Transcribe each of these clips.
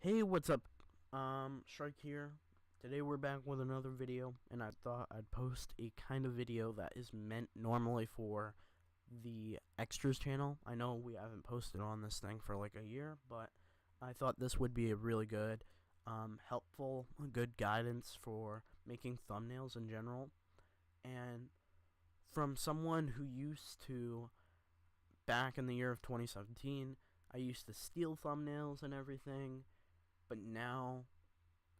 Hey, what's up? Strike here. Today we're back with another video, and I thought I'd post a kind of video that is meant normally for the extras channel. I know we haven't posted on this thing for like a year, but I thought this would be a really good, helpful, good guidance for making thumbnails in general. And from someone who used to, back in the year of 2017, I used to steal thumbnails and everything. But now,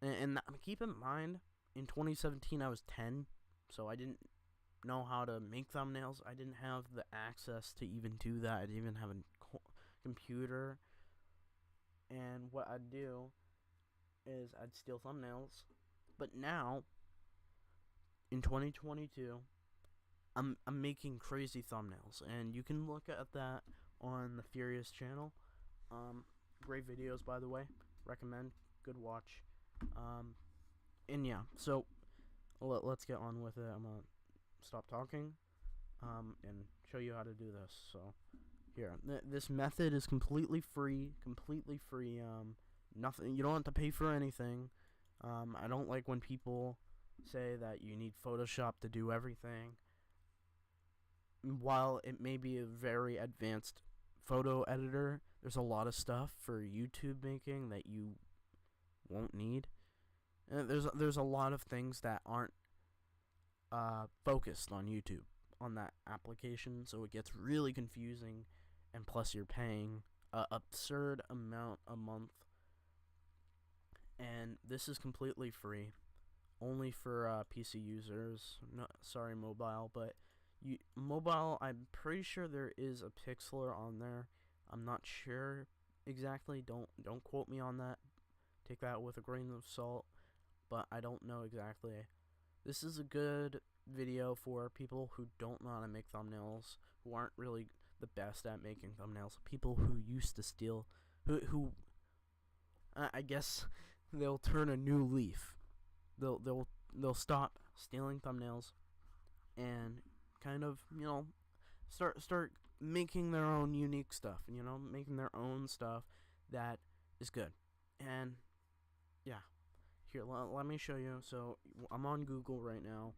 and keep in mind, in 2017 I was 10, so I didn't know how to make thumbnails. I didn't have the access to even do that. I didn't even have a computer. And what I'd do is I'd steal thumbnails. But now, in 2022, I'm making crazy thumbnails, and you can look at that on the FuRi0u5 channel. Great videos, by the way. Recommend. Good watch. And yeah, so let's get on with it. I'm gonna stop talking and show you how to do this. So here, this method is completely free. Nothing, you don't have to pay for anything. I don't like when people say that you need Photoshop to do everything. While it may be a very advanced photo editor, there's a lot of stuff for YouTube making that you won't need. And there's a lot of things that aren't focused on YouTube on that application, so it gets really confusing. And plus, you're paying an absurd amount a month, and this is completely free, only for PC users. No, sorry, mobile, but mobile, I'm pretty sure there is a pixeler on there. I'm not sure exactly. Don't quote me on that. Take that with a grain of salt. But I don't know exactly. This is a good video for people who don't know how to make thumbnails, who aren't really the best at making thumbnails. People who used to steal, who I guess they'll turn a new leaf. They'll stop stealing thumbnails and kind of, start making their own unique stuff, making their own stuff that is good. And yeah, here, let me show you. So I'm on Google right now.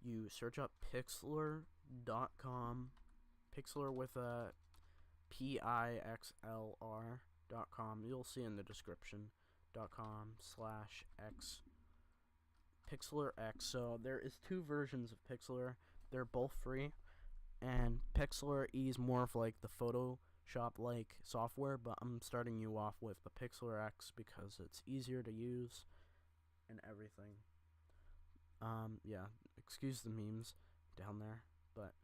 You search up pixlr.com, pixlr with a pixlr.com. You'll see in the description .com/x Pixlr X. So there is two versions of Pixlr. They're both free, and Pixlr is more of like the Photoshop like software, but I'm starting you off with the Pixlr X because it's easier to use and everything. Yeah, excuse the memes down there, but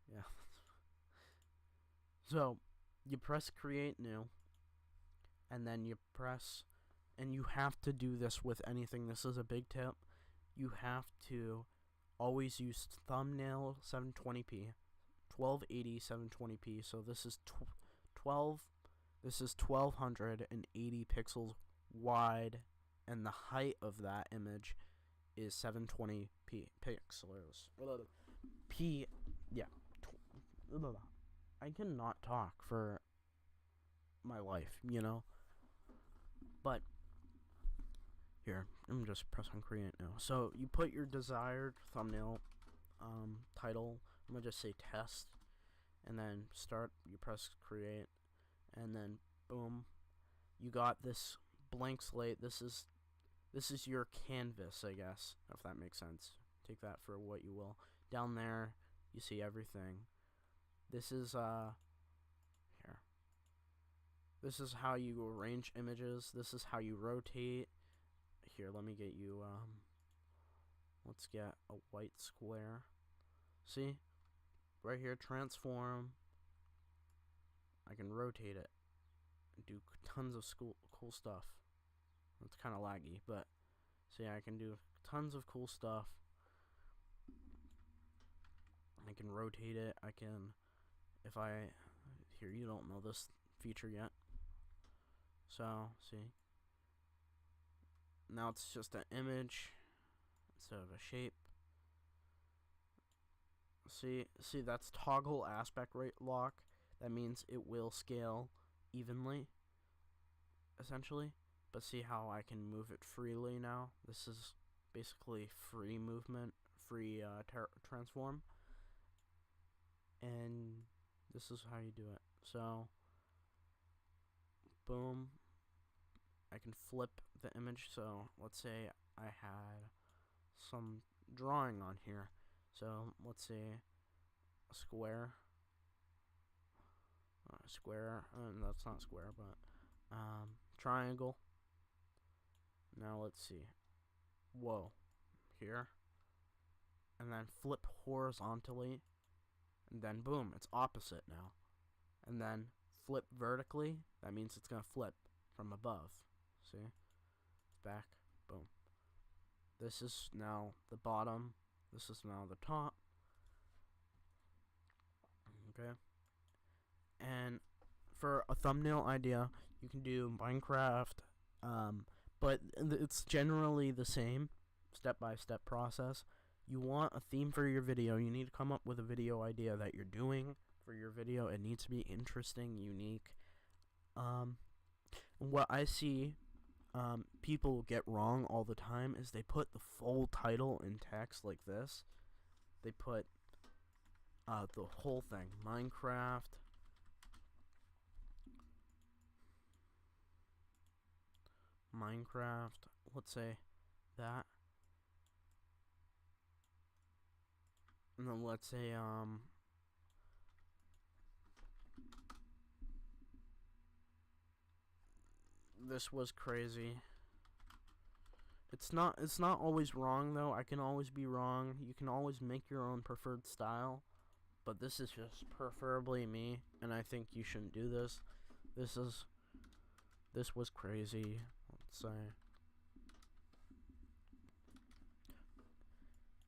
yeah. So you press create new, and then you press, and you have to do this with anything. This is a big tip. You have to always use thumbnail 720p, 1280 720p. So this is 1280 pixels wide, and the height of that image is 720p pixels. I cannot talk for my life, But here, I'm just pressing create now. So you put your desired thumbnail title. I'm gonna just say test, and then start. You press create, and then boom, you got this blank slate. This is your canvas, I guess, if that makes sense. Take that for what you will. Down there, you see everything. This is here. This is how you arrange images. This is how you rotate. Here, let me get you, let's get a white square. See? Right here, transform. I can rotate it and do tons of cool stuff. It's kind of laggy, but see, I can do tons of cool stuff. I can rotate it. I can, here, you don't know this feature yet. So, see? Now it's just an image instead of a shape. See, that's toggle aspect rate lock. That means it will scale evenly, essentially. but see how I can move it freely now? This is basically free movement, free transform, and this is how you do it. So, boom, I can flip the image. So let's say I had some drawing on here. So let's say a square, that's not square, but triangle. Now let's see, whoa, here, and then flip horizontally, and then boom, it's opposite now. And then flip vertically, that means it's gonna flip from above. See, back, boom. This is now the bottom, this is now the top. Okay, and for a thumbnail idea, you can do Minecraft, but it's generally the same step-by-step process. You want a theme for your video. You need to come up with a video idea that you're doing for your video. It needs to be interesting, unique. What I see people get wrong all the time is they put the full title in text like this. They put the whole thing, Minecraft, let's say that, and then let's say this was crazy. It's not always wrong though. I can always be wrong. You can always make your own preferred style, but this is just preferably me, and I think you shouldn't do this. This was crazy. Let's say.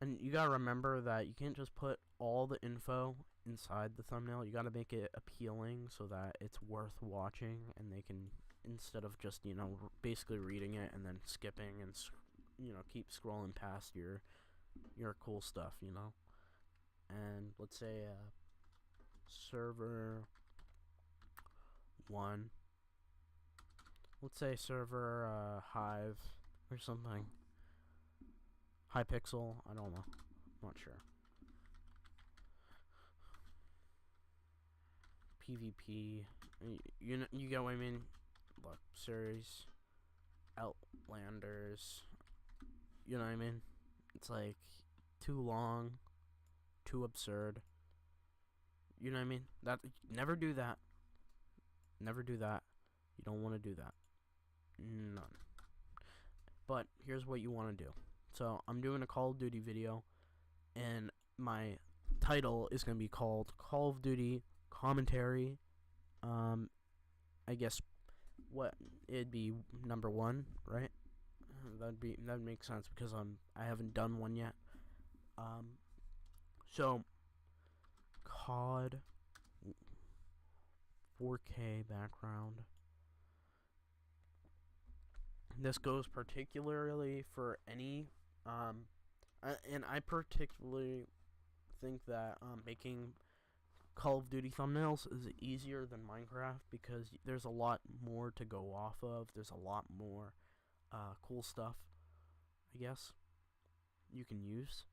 And you gotta remember that you can't just put all the info inside the thumbnail. You gotta make it appealing so that it's worth watching, and they can, instead of just, you know, basically reading it and then skipping and, you know, keep scrolling past your cool stuff, you know. And let's say server 1. Let's say server Hive or something. Hypixel, I don't know. I'm not sure. PvP, you get what I mean? Look, series, Outlanders, you know what I mean? It's like too long, too absurd. You know what I mean? That, never do that. Never do that. You don't want to do that. None. But here's what you want to do. So I'm doing a Call of Duty video, and my title is going to be called Call of Duty Commentary. I guess what it'd be number 1, right? That'd make sense because I haven't done one yet. So COD 4K background. This goes particularly for any and I particularly think that making Call of Duty thumbnails is easier than Minecraft because there's a lot more to go off of. There's a lot more cool stuff, I guess, you can use.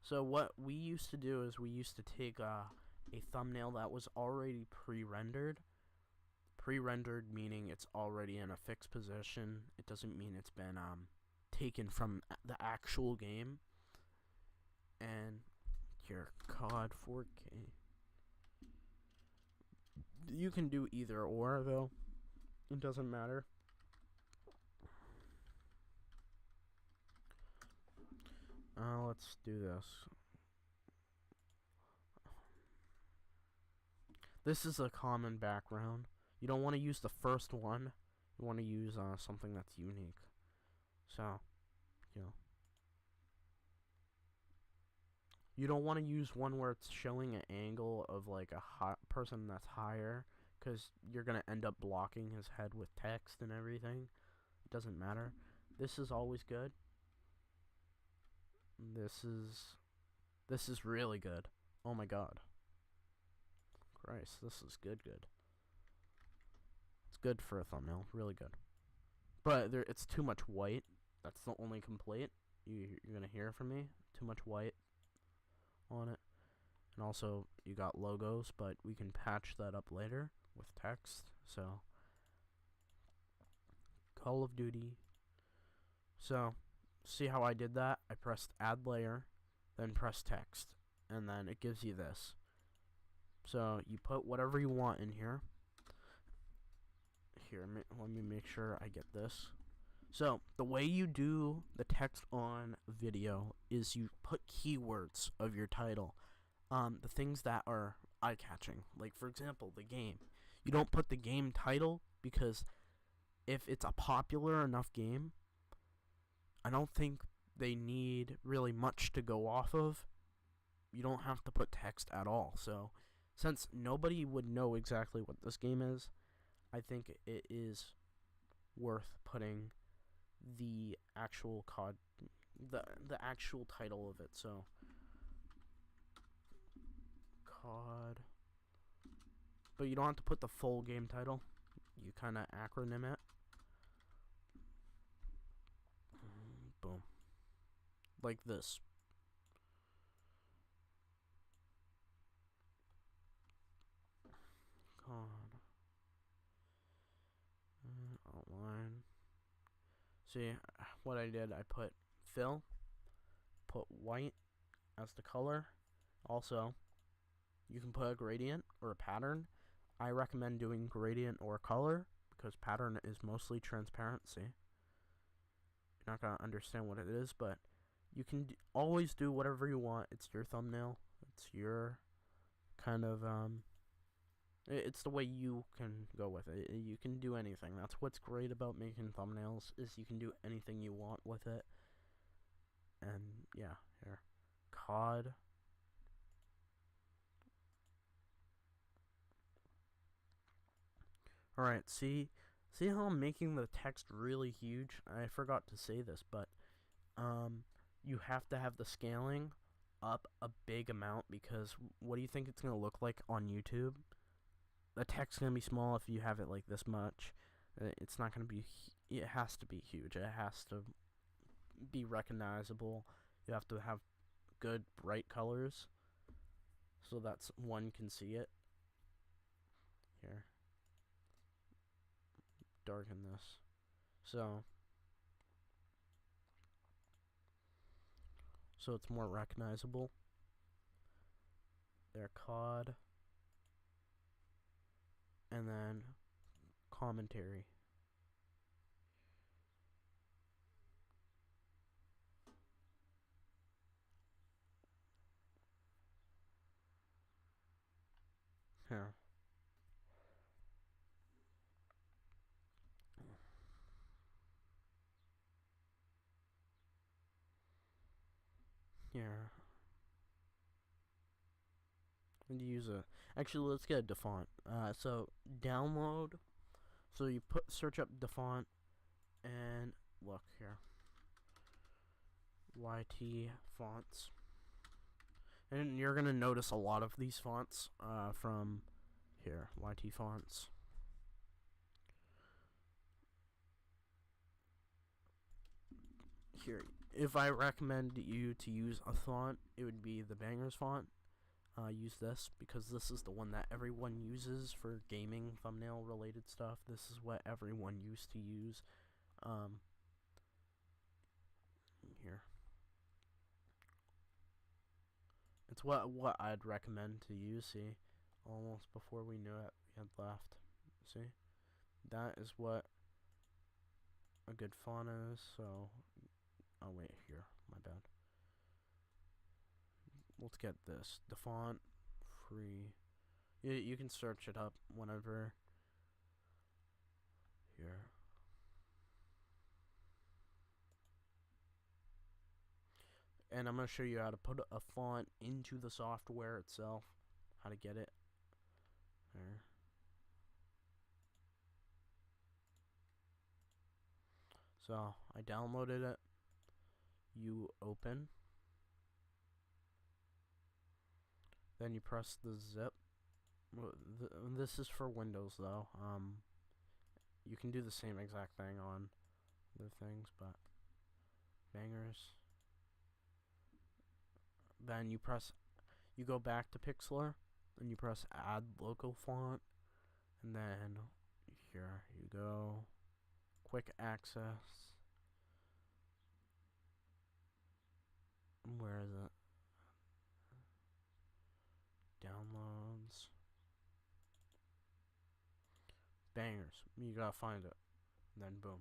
So what we used to do is we used to take a thumbnail that was already pre-rendered. Pre-rendered meaning it's already in a fixed position. It doesn't mean it's been taken from the actual game. And here, COD 4K. You can do either or though. It doesn't matter. Let's do this. This is a common background. You don't want to use the first one. You want to use something that's unique. So, you know. You don't want to use one where it's showing an angle of like a person that's higher, because you're going to end up blocking his head with text and everything. It doesn't matter. This is always good. This is really good. Oh my god. Christ, this is good. It's good for a thumbnail. Really good. but it's too much white. That's the only complaint you're gonna hear from me. Too much white on it. And also, you got logos, but we can patch that up later with text. So, Call of Duty. So, see how I did that? I pressed add layer, then press text, and then it gives you this. So, you put whatever you want in here. Here, let me make sure I get this. So, the way you do the text on video is you put keywords of your title. The things that are eye-catching. Like, for example, the game. You don't put the game title because if it's a popular enough game, I don't think they need really much to go off of. You don't have to put text at all. So, since nobody would know exactly what this game is, I think it is worth putting the actual the actual title of it. So, COD. But you don't have to put the full game title. You kind of acronym it. Boom. Like this. COD. Outline. See, what I did, I put fill, put white as the color. Also, you can put a gradient or a pattern. I recommend doing gradient or color because pattern is mostly transparent. See, you're not gonna understand what it is, but you can always do whatever you want. It's your thumbnail. It's your kind of it's the way you can go with it. You can do anything. That's what's great about making thumbnails, is you can do anything you want with it. And yeah, here, COD. Alright, see how I'm making the text really huge? I forgot to say this, but you have to have the scaling up a big amount, because what do you think it's going to look like on YouTube? The text's going to be small if you have it like this much. It's not going to be, it has to be huge. It has to be recognizable. You have to have good bright colors so that one can see it. Here, darken this. So it's more recognizable. Their COD. And then commentary. Here. Here. And use a, actually, let's get a DeFont. So download. So you search up DeFont and look here. YT fonts. And you're gonna notice a lot of these fonts from here. YT fonts. Here, if I recommend you to use a font, it would be the Bangers font. Use this because this is the one that everyone uses for gaming thumbnail related stuff. This is what everyone used to use. Here, it's what I'd recommend to use. See, almost before we knew it, we had left. See, that is what a good font is. So, oh wait, here, my bad. Let's get this. The font free. You can search it up whenever. Here. And I'm going to show you how to put a font into the software itself. How to get it. There. So, I downloaded it. You open. Then you press the zip. This is for Windows though. You can do the same exact thing on the things, but bangers. Then you go back to Pixlr, and you press add local font, and then here you go, quick access. Where is it? Downloads. Bangers. You gotta find it. And then boom.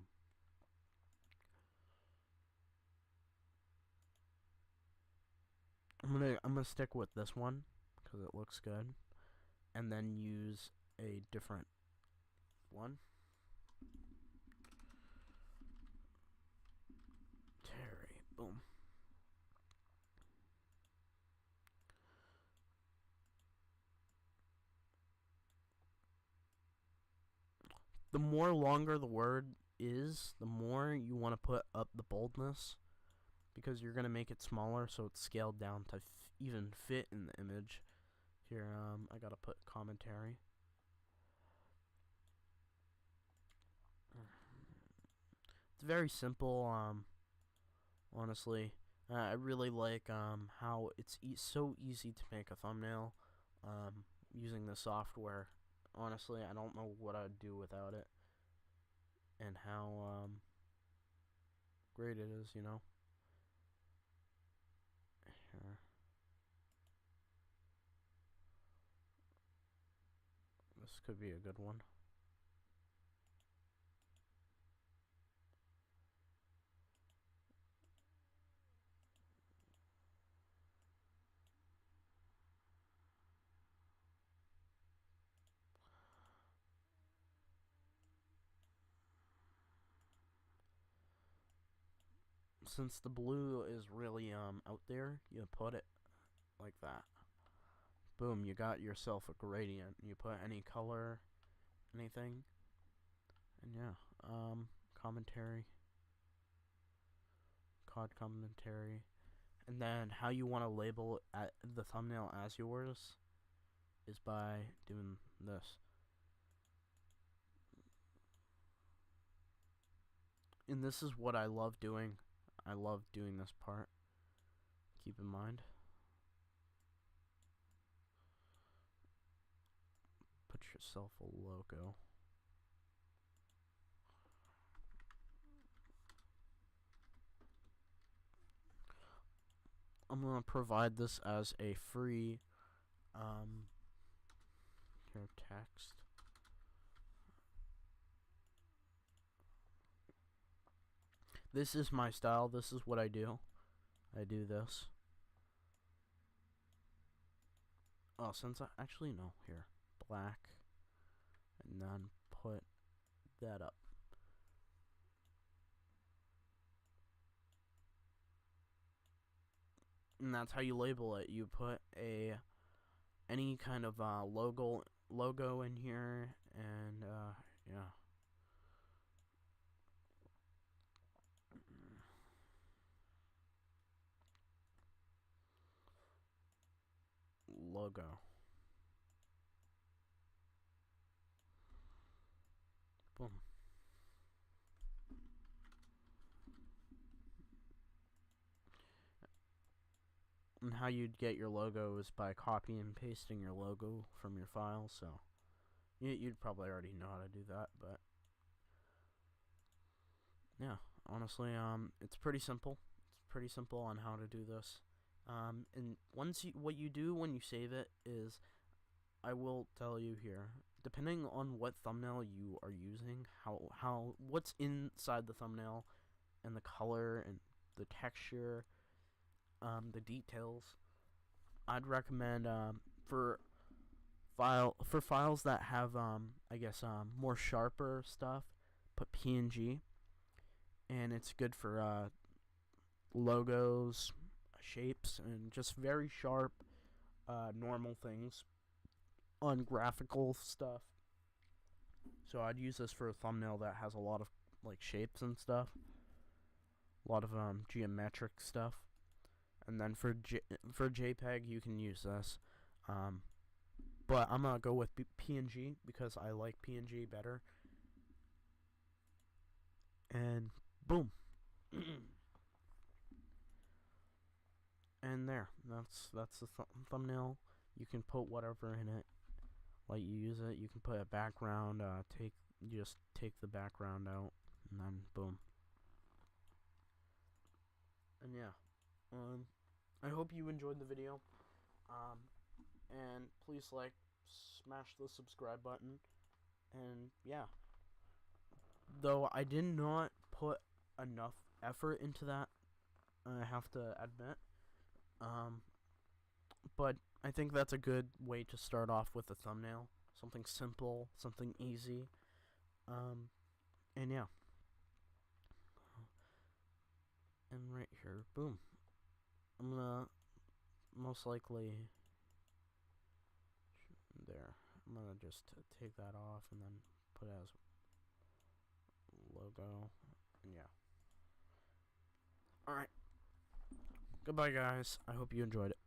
I'm gonna stick with this one because it looks good, and then use a different one. Terry. Boom. The more longer the word is, the more you want to put up the boldness, because you're going to make it smaller so it's scaled down to even fit in the image. Here, I got to put commentary. It's very simple, honestly. I really like how it's so easy to make a thumbnail using the software. Honestly, I don't know what I'd do without it, and how great it is, you know. Here. This could be a good one. Since the blue is really out there, you put it like that. Boom, you got yourself a gradient. You put any color, anything, and yeah, commentary, COD commentary, and then how you want to label the thumbnail as yours is by doing this. And this is what I love doing. I love doing this part. Keep in mind. Put yourself a logo. I'm going to provide this as a free here, text. This is my style. This is what I do. I do this. Oh, since I actually no, here, black, and then put that up. And that's how you label it. You put any kind of logo in here, and yeah. Logo. Boom. And how you'd get your logo is by copying and pasting your logo from your file, so you'd probably already know how to do that, but yeah, honestly, it's pretty simple. It's pretty simple on how to do this. And what you do when you save it is, I will tell you here, depending on what thumbnail you are using, what's inside the thumbnail, and the color and the texture, the details, I'd recommend for files that have I guess more sharper stuff, put PNG, and it's good for logos, shapes, and just very sharp normal things on graphical stuff. So I'd use this for a thumbnail that has a lot of like shapes and stuff, a lot of geometric stuff. And then for JPEG you can use this, but I'm gonna go with PNG because I like PNG better. And boom. And there, that's the thumbnail. You can put whatever in it, like you use it. You can put a background. You just take the background out, and then boom. And yeah, I hope you enjoyed the video. And please smash the subscribe button. And yeah, though I did not put enough effort into that, I have to admit. But I think that's a good way to start off with a thumbnail. Something simple, something easy. And yeah. And right here, boom. I'm gonna most likely there. I'm gonna just take that off and then put it as logo. And yeah. Alright. Goodbye, guys. I hope you enjoyed it.